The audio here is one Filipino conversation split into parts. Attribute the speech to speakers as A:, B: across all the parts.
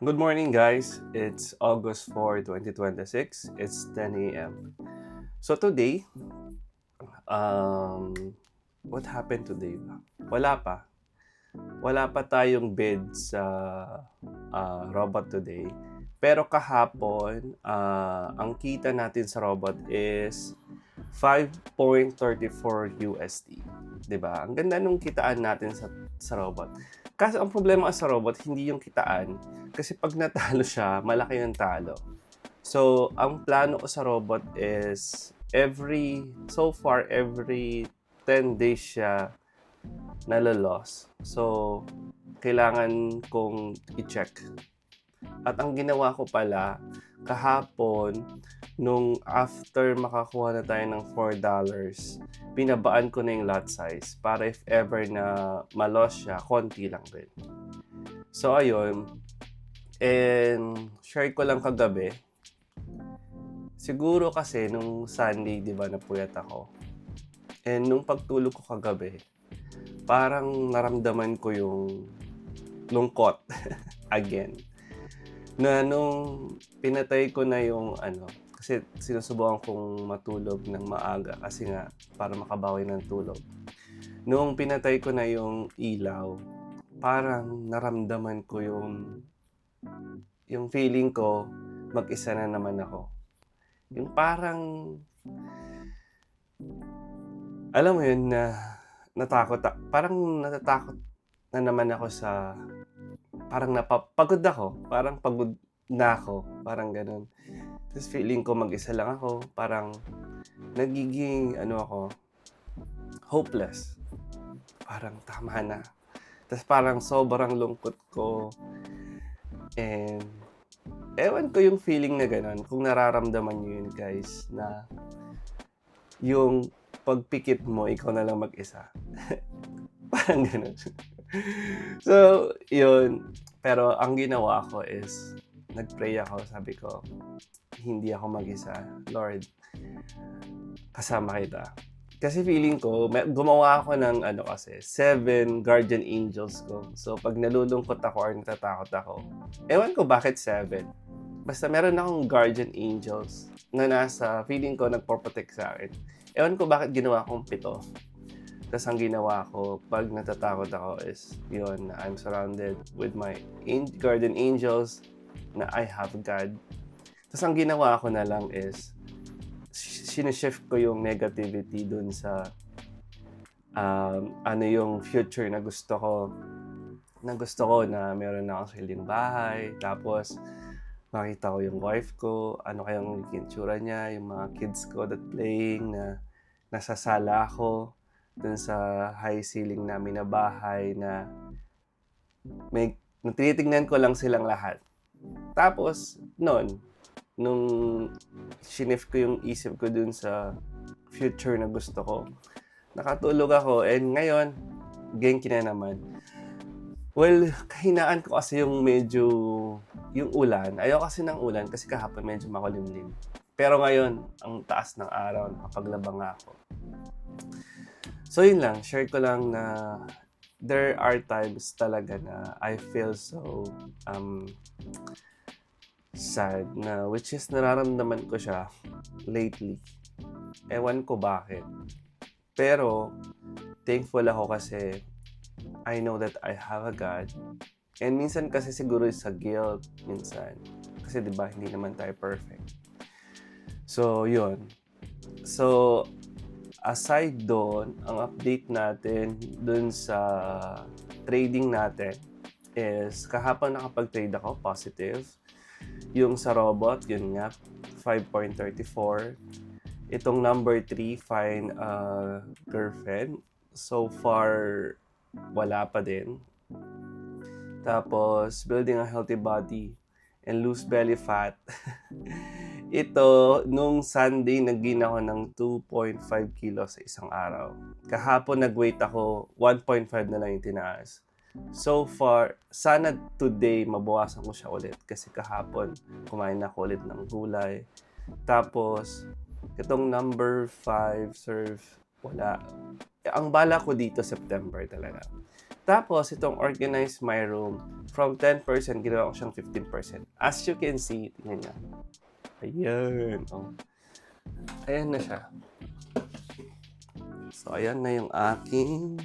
A: Good morning, guys. It's August 4, 2026. It's 10 a.m. So today, um, what happened today? Wala pa. Wala pa tayong bid sa robot today. Pero kahapon, ang kita natin sa robot is 5.34 USD. 'Di ba? Ang ganda nung kitaan natin sa robot. Kasi ang problema sa robot, hindi yung kitaan. Kasi pag natalo siya, malaki yung talo. So, ang plano ko sa robot is so far, every 10 days siya naloloss. So, kailangan kong i-check. At ang ginawa ko pala, kahapon, nung after makakuha na tayo ng $4, binabaan ko na yung lot size para if ever na ma-loss siya, konti lang rin. So, ayun. And share ko lang kagabi. Siguro kasi nung Sunday, di ba, napuyat ako. And nung pagtulog ko kagabi, parang naramdaman ko yung lungkot again. Na nung pinatay ko na yung kasi sinusubukan kong matulog ng maaga kasi nga para makabawi ng tulog. Nung pinatay ko na yung ilaw, parang naramdaman ko yung feeling ko mag-isa na naman ako. Yung parang alam mo yun na parang natatakot na naman ako sa parang napapagod ako, parang pagod na ako, parang ganun. Tapos feeling ko mag-isa lang ako, parang nagiging hopeless. Parang tama na. Tapos parang sobrang lungkot ko. And ewan ko yung feeling na ganun, kung nararamdaman nyo yun guys, na yung pagpikit mo, ikaw na lang mag-isa. Parang ganun. So, yun. Pero ang ginawa ko is, nag-pray ako, sabi ko, hindi ako mag-isa. Lord, kasama kita. Kasi feeling ko, gumawa ako ng 7 guardian angels ko. So, pag nalulungkot ako or natatakot ako, ewan ko bakit 7. Basta meron akong guardian angels na feeling ko, nagpo-protect sa akin. Ewan ko bakit ginawa kong 7. Tapos ang ginawa ko, pag natatakot ako is, yun, I'm surrounded with my guardian angels, na I have God. Tapos ang ginawa ko na lang is, sinishift ko yung negativity dun sa yung future na gusto ko na meron na akong sariling bahay. Tapos, makita ko yung wife ko, ano kayang itsura niya, yung mga kids ko that playing, na nasasala ako dun sa high ceiling namin na bahay na tinitignan ko lang silang lahat. Tapos, nung shift ko yung isip ko dun sa future na gusto ko, nakatulog ako, and ngayon, genki na naman. Well, kahinaan ko kasi yung ulan. Ayaw kasi ng ulan kasi kahapon medyo makulimlim. Pero ngayon, ang taas ng araw, nakapaglaba nga ako. So yun lang, share ko lang na there are times talaga na I feel so sad, na which is nararamdaman ko siya lately. Ewan ko bakit. Pero thankful ako kasi I know that I have a God. And minsan kasi siguro sa guilt, minsan. Kasi 'di ba hindi naman tayo perfect. So yun. So aside doon, ang update natin doon sa trading natin is kahapon nakapag-trade ako, positive. Yung sa robot, yun nga, 5.34. Itong number 3, find a girlfriend. So far, wala pa din. Tapos, building a healthy body and lose belly fat. Ito, nung Sunday, nag-gain ako ng 2.5 kilos sa isang araw. Kahapon, nag-weight ako, 1.5 na lang yung tinaas. So far, sana today, mabawasan ko siya ulit. Kasi kahapon, kumain na ako ulit ng gulay. Tapos, itong number 5, serve, wala. Ang bala ko dito, September talaga. Tapos, itong organize my room, from 10%, ginawa ko siyang 15%. As you can see, tingnan niyo. Ayan. Oh. Ayan na siya. So, ayan na yung aking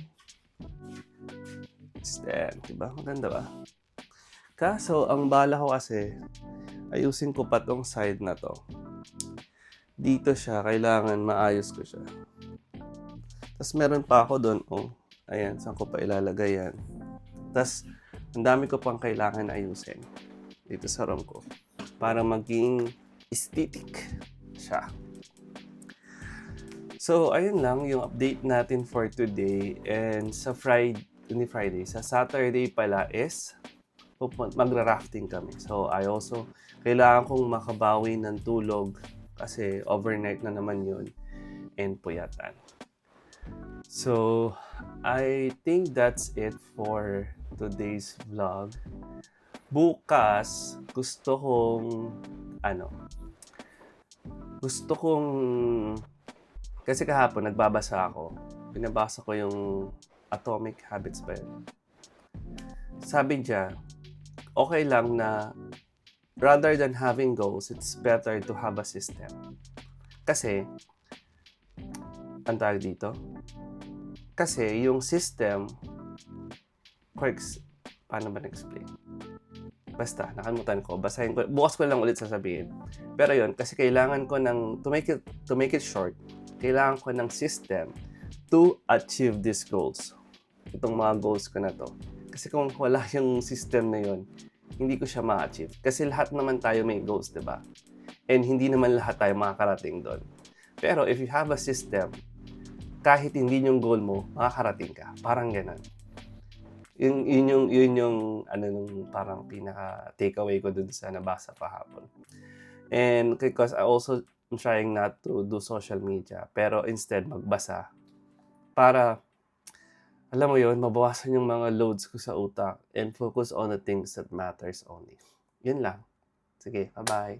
A: stand. Diba? Maganda ba? Kaso, ang bala ko kasi, ayusin ko pa tong side na to. Dito siya, kailangan maayos ko siya. Tapos meron pa ako doon, oh. Ayan, saan ko pa ilalagay yan. Tapos, ang dami ko pang kailangan ayusin dito sa room ko para maging aesthetic siya. So, ayun lang yung update natin for today. And sa Friday, sa Saturday pala is magra-rafting kami. So, I also, kailangan kong makabawi ng tulog kasi overnight na naman yun and puyatan. So, I think that's it for today's vlog. Bukas, kasi kahapon nagbabasa ako. Binabasa ko yung Atomic Habits ba yun? Sabi niya, okay lang na rather than having goals, it's better to have a system. Kasi, ang tawag dito? Kasi yung system, paano ba na-explain? Basta, nakalimutan ko. Basahin ko. Bukas ko lang ulit sasabihin. Pero yun, kasi kailangan ko to make it short, kailangan ko ng system to achieve these goals. Itong mga goals ko na to. Kasi kung wala yung system na yun, hindi ko siya ma-achieve. Kasi lahat naman tayo may goals, diba? And hindi naman lahat tayo makakarating doon. Pero if you have a system, kahit hindi yung goal mo, makakarating ka. Parang ganun. Yun yung parang pinaka takeaway ko dun sa nabasa kahapon. And because I also am trying not to do social media, pero instead magbasa para, alam mo yun, mabawasan yung mga loads ko sa utak and focus on the things that matters only. Yun lang. Sige, bye-bye.